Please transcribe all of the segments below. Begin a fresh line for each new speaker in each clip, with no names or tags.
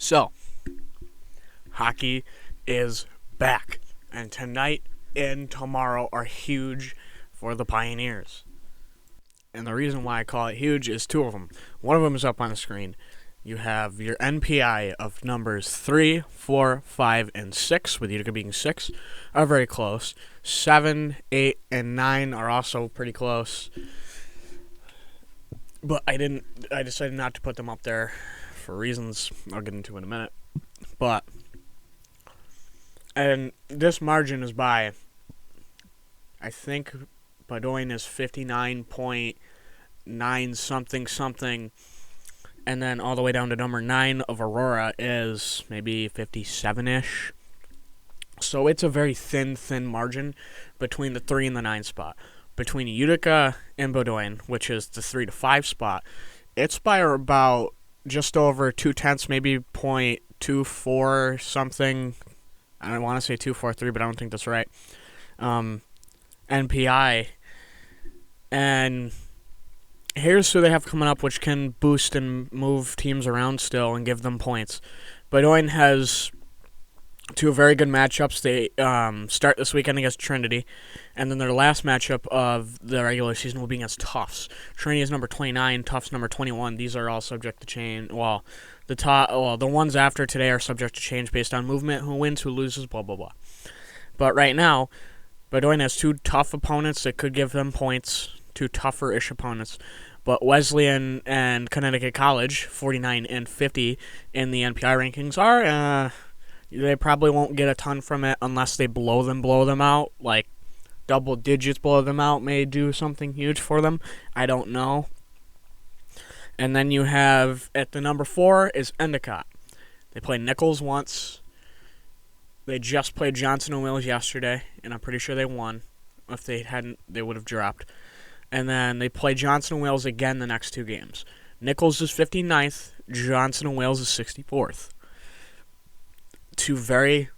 So, hockey is back, and tonight and tomorrow are huge for the Pioneers. And the reason why I call it huge is two of them. One of them is up on the screen. You have your NPI of numbers 3, 4, 5, and 6, with Utica being 6, are very close. 7, 8, and 9 are also pretty close. But I decided not to put them up there for reasons I'll get into in a minute. And this margin is by, I think Bedoin is 59.9 something, and then all the way down to number 9 of Aurora is maybe 57-ish. So it's a very thin margin between the 3 and the 9 spot. Between Utica and Bedoin, which is the 3 to 5 spot, it's by about just over 2/10, maybe 0.24 something. I don't want to say 243, but I don't think that's right. NPI. And here's who they have coming up, which can boost and move teams around still and give them points. Bedoin has two very good matchups. They start this weekend against Trinity, and then their last matchup of the regular season will be against Tufts. Trinity is number 29, Tufts number 21. These are all subject to change. The ones after today are subject to change based on movement, who wins, who loses, blah, blah, blah. But right now, Bedoin has two tough opponents that could give them points, two tougher-ish opponents. But Wesleyan and Connecticut College, 49 and 50 in the NPI rankings, are... they probably won't get a ton from it unless they blow them out. Like, double digits blow them out may do something huge for them. I don't know. And then you have, at the number 4, is Endicott. They played Nichols once. They just played Johnson and Wales yesterday, and I'm pretty sure they won. If they hadn't, they would have dropped. And then they play Johnson and Wales again the next two games. Nichols is 59th. Johnson and Wales is 64th. Two very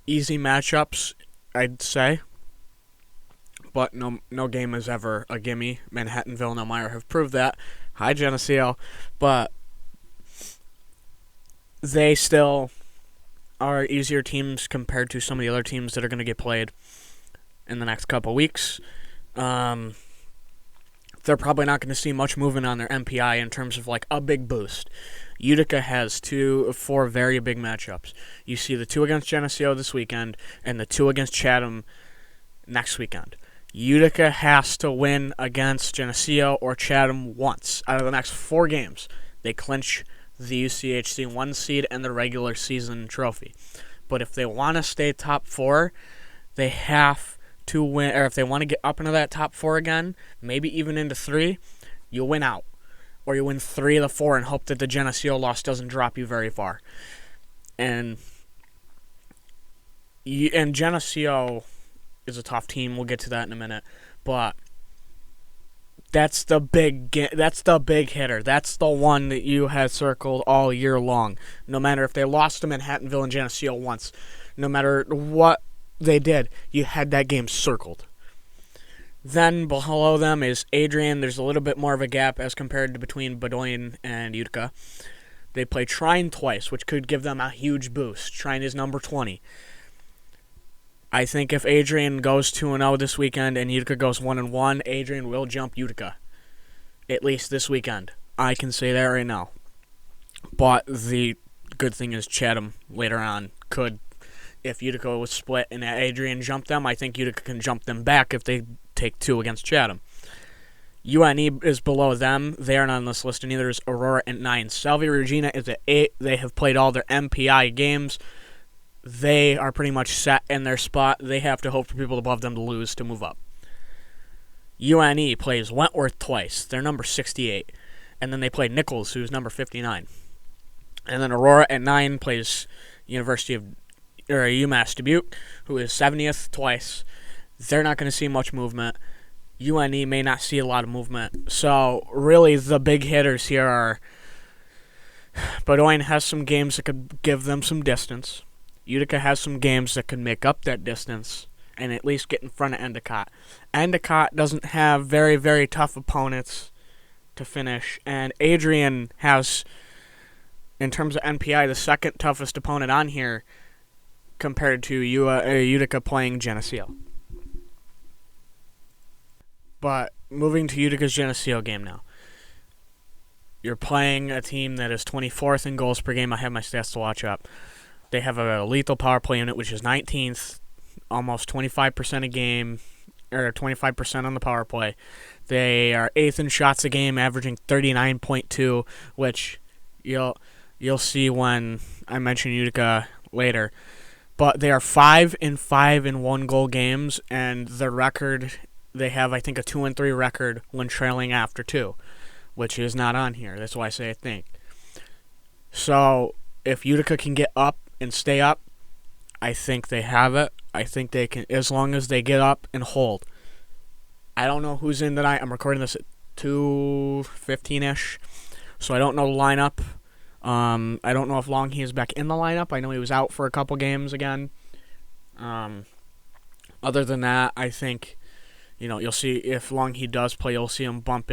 easy matchups, I'd say. But no game is ever a gimme. Manhattanville and Elmira have proved that. Hi, Geneseo. But they still are easier teams compared to some of the other teams that are going to get played in the next couple weeks. They're probably not going to see much movement on their MPI in terms of like a big boost. Utica has 4 very big matchups. You see the 2 against Geneseo this weekend and the 2 against Chatham next weekend. Utica has to win against Geneseo or Chatham once out of the next 4 games. They clinch the UCHC 1 seed and the regular season trophy. But if they want to stay top 4, they have to win, or if they want to get up into that top 4 again, maybe even into 3, you win out. Or you win 3 of the 4 and hope that the Geneseo loss doesn't drop you very far. And Geneseo is a tough team. We'll get to that in a minute. But that's the big hitter. That's the one that you had circled all year long. No matter if they lost to Manhattanville and Geneseo once, no matter what they did, you had that game circled. Then below them is Adrian. There's a little bit more of a gap as compared to between Bedoin and Utica. They play Trine twice, which could give them a huge boost. Trine is number 20. I think if Adrian goes 2-0 this weekend and Utica goes 1-1, Adrian will jump Utica. At least this weekend. I can say that right now. But the good thing is Chatham later on could, if Utica was split and Adrian jumped them, I think Utica can jump them back if they take 2 against Chatham. UNE is below them. They are not on this list, and neither is Aurora at 9. Salve Regina is at 8. They have played all their MPI games. They are pretty much set in their spot. They have to hope for people above them to lose to move up. UNE plays Wentworth twice. They're number 68. And then they play Nichols, who's number 59. And then Aurora at 9 plays UMass Dubuque, who is 70th twice. They're not going to see much movement. UNE may not see a lot of movement. So, really, the big hitters here are Bedoin has some games that could give them some distance. Utica has some games that could make up that distance and at least get in front of Endicott. Endicott doesn't have very, very tough opponents to finish, and Adrian has in terms of NPI, the second toughest opponent on here compared to Utica playing Geneseo. But moving to Utica's Geneseo game now. You're playing a team that is 24th in goals per game. I have my stats to watch up. They have a lethal power play unit, which is 19th, almost 25% a game, or 25% on the power play. They are 8th in shots a game, averaging 39.2, which you'll see when I mention Utica later. But they are 5-5 in 1-goal games, and their record, they have, I think, a 2-3 record when trailing after 2, which is not on here. That's why I say I think. So if Utica can get up and stay up, I think they have it. I think they can, as long as they get up and hold. I don't know who's in tonight. I'm recording this at 2:15ish, so I don't know the lineup. I don't know if Longhe is back in the lineup. I know he was out for a couple games again. Other than that, I think, you'll see if Longhe does play, you'll see him bump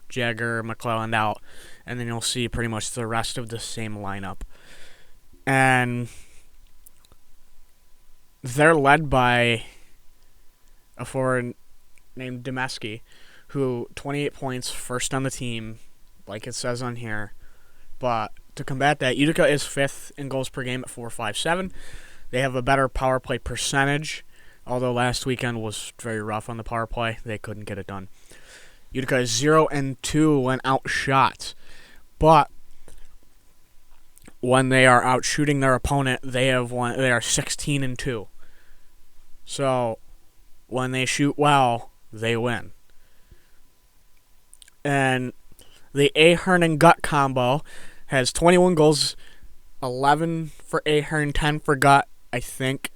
Jagger, McClelland out, and then you'll see pretty much the rest of the same lineup. And they're led by a forward named Demeski, who 28 points, first on the team, like it says on here. But to combat that, Utica is 5th in goals per game at 4.57. They have a better power play percentage, although last weekend was very rough on the power play. They couldn't get it done. Utica is 0-2 when outshot. But when they are out shooting their opponent, they are 16-2. So when they shoot well, they win. And the Ahern and Gut combo has 21 goals, 11 for Ahern, 10 for Gut, I think.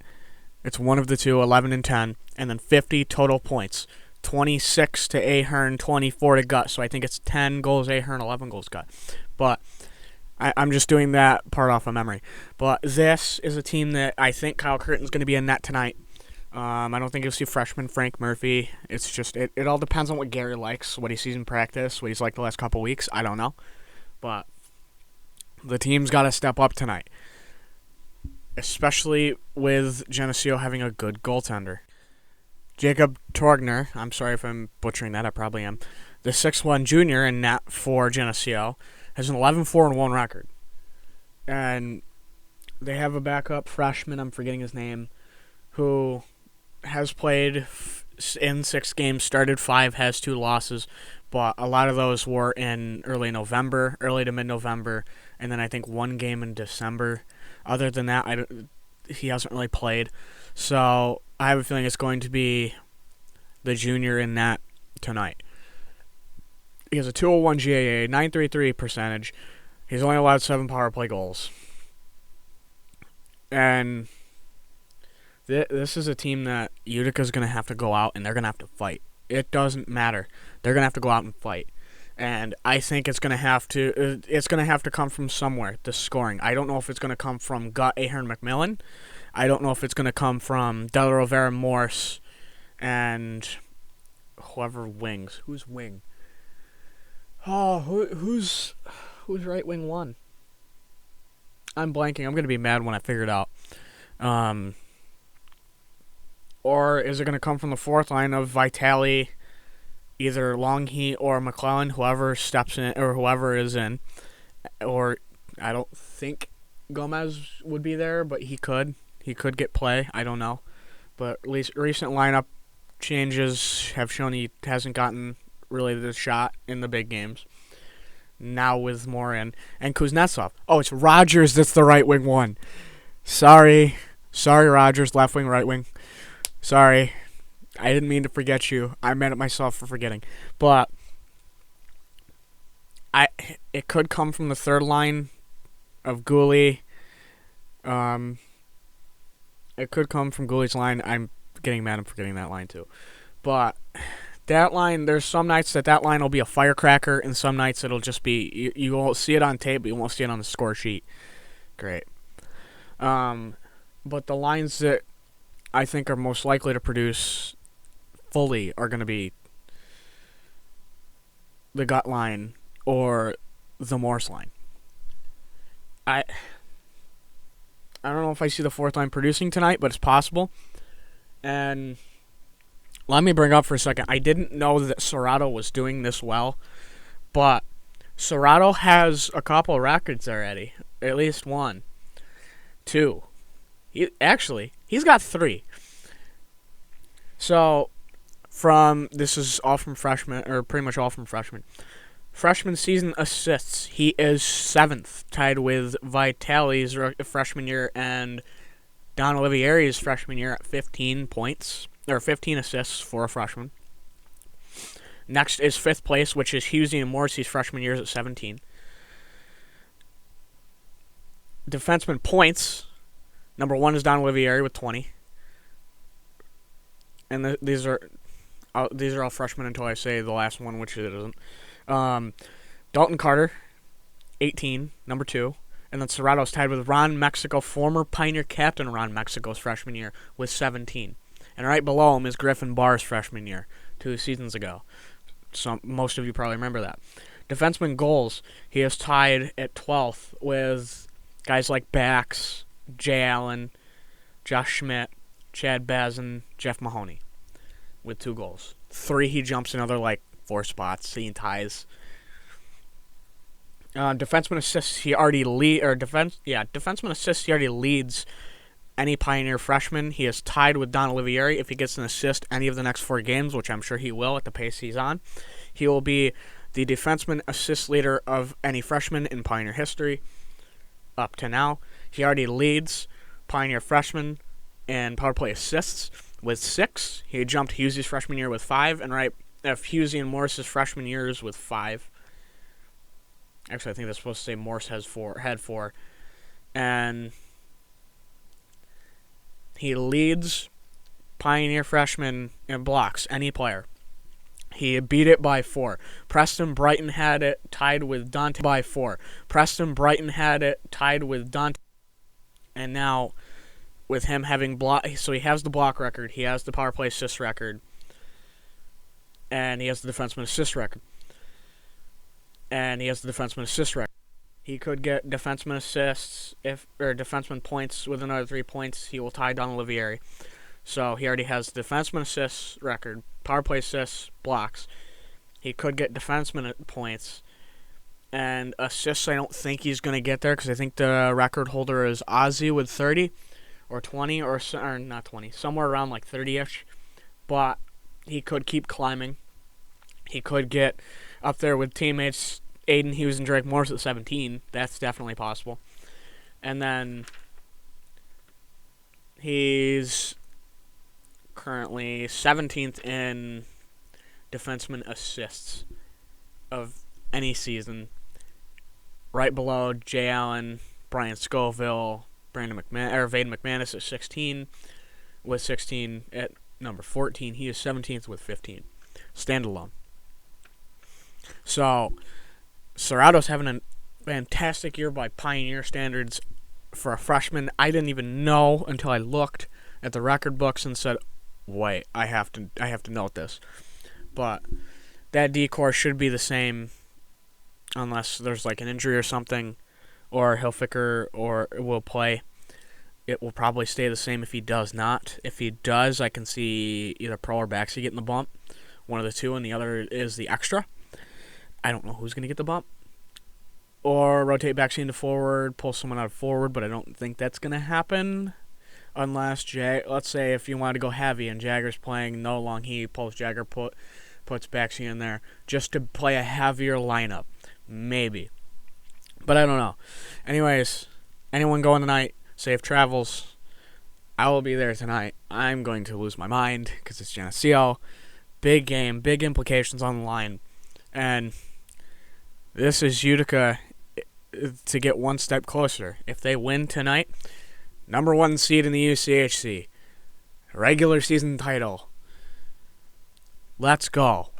It's one of the two, 11 and 10. And then 50 total points. 26 to Ahern, 24 to Gut. So I think it's 10 goals Ahern, 11 goals Gut. But I'm just doing that part off of memory. But this is a team that I think Kyle Curtin's going to be in net tonight. I don't think you'll see freshman Frank Murphy. It's just, it all depends on what Gary likes, what he sees in practice, what he's like the last couple weeks. I don't know. But the team's got to step up tonight, especially with Geneseo having a good goaltender. Jacob Torgner, I'm sorry if I'm butchering that, I probably am, the 6'1 junior in net for Geneseo, has an 11-4-1 record. And they have a backup freshman, I'm forgetting his name, who has played in 6 games, started 5, has 2 losses, but a lot of those were in early to mid-November, and then I think 1 game in December. Other than that, he hasn't really played. So I have a feeling it's going to be the junior in that tonight. He has a 201 GAA, 933 percentage. He's only allowed 7 power play goals. And this is a team that Utica's going to have to go out and they're going to have to fight. It doesn't matter. They're going to have to go out and fight. And I think it's going to have to come from somewhere, the scoring. I don't know if it's going to come from Gut, Ahern, McMillan. I don't know if it's going to come from Del Rivera, Morse, and whoever wings. Who's wing? Oh, who's right wing 1? I'm blanking. I'm going to be mad when I figure it out. Or is it going to come from the 4th line of Vitale, either Longhe or McClelland, whoever steps in or whoever is in? Or I don't think Gomez would be there, but he could. He could get play. I don't know. But at least recent lineup changes have shown he hasn't gotten really the shot in the big games. Now with more in. And Kuznetsov. Oh, it's Rogers that's the right wing 1. Sorry, Rogers, left wing, right wing. Sorry. I didn't mean to forget you. I'm mad at myself for forgetting. But it could come from the 3rd line of Gooley. It could come from Gooley's line. I'm getting mad I'm forgetting that line too. But that line, there's some nights that line will be a firecracker, and some nights it'll just be, you won't see it on tape, but you won't see it on the score sheet. Great. But the lines that I think are most likely to produce fully are going to be the Gut line or the Morse line. I don't know if I see the fourth line producing tonight, but it's possible. And let me bring up for a second. I didn't know that Serrato was doing this well, but Serrato has a couple of records already. At least one. Two. He's got three. So, this is all from freshmen, or pretty much all from freshmen. Freshman season assists, he is 7th, tied with Vitale's freshman year and Don Olivieri's freshman year at 15 points, or 15 assists for a freshman. Next is 5th place, which is Husey and Morrissey's freshman years at 17. Defenseman points, number 1 is Don Olivieri with 20. And these are all freshmen until I say the last one, which it isn't. Dalton Carter, 18, number 2. And then Serrato's tied with Ron Mexico, former Pioneer captain Ron Mexico's freshman year, with 17. And right below him is Griffin Barr's freshman year, 2 seasons ago. Most of you probably remember that. Defenseman goals, he is tied at 12th with guys like Bax, Jay Allen, Josh Schmidt, Chad Bazin, Jeff Mahoney, with 2 goals. 3, he jumps another 4 spots. He ties. Defenseman assists, he already defenseman assists, he already leads any Pioneer freshman. He is tied with Don Olivieri. If he gets an assist any of the next 4 games, which I'm sure he will at the pace he's on, he will be the defenseman assist leader of any freshman in Pioneer history up to now. He already leads Pioneer freshmen in power play assists with 6. He jumped Husey's freshman year with 5, and Husey and Morris's freshman years with 5. Actually, I think that's supposed to say Morse had 4. And he leads Pioneer freshmen in blocks, any player. He beat it by 4. Preston Brighton had it tied with Dante by 4. Preston Brighton had it tied with Dante. And now, with him having so he has the block record, he has the power play assist record, and he has the defenseman assist record. He could get defenseman assists or defenseman points with another 3 points. He will tie Don Olivieri. So he already has defenseman assists record, power play assists, blocks. He could get defenseman points. And assists, I don't think he's going to get there because I think the record holder is Ozzy with 30 or 20 or not 20, somewhere around 30-ish. But he could keep climbing. He could get up there with teammates Aiden Hughes and Drake Morris at 17. That's definitely possible. And then he's currently 17th in defenseman assists of any season. Right below Jay Allen, Brian Scoville, Vaden McManus at 16. With 16 at number 14. He is 17th with 15. Standalone. So, Serrato's having a fantastic year by Pioneer standards for a freshman. I didn't even know until I looked at the record books and said, wait, I have to note this. But that D-core should be the same unless there's an injury or something, or Hilfiger or will play. It will probably stay the same if he does not. If he does, I can see either Pro or Baxi getting the bump. One of the two, and the other is the extra. I don't know who's going to get the bump. Or rotate Baxi into forward, pull someone out of forward, but I don't think that's going to happen. Unless, let's say if you wanted to go heavy and Jagger's playing no long, he pulls Jagger, puts Baxi in there just to play a heavier lineup. Maybe. But I don't know. Anyways, anyone going tonight, safe travels. I will be there tonight. I'm going to lose my mind because it's Geneseo. Big game, big implications on the line. And this is Utica to get one step closer. If they win tonight, number 1 seed in the UCHC. Regular season title. Let's go.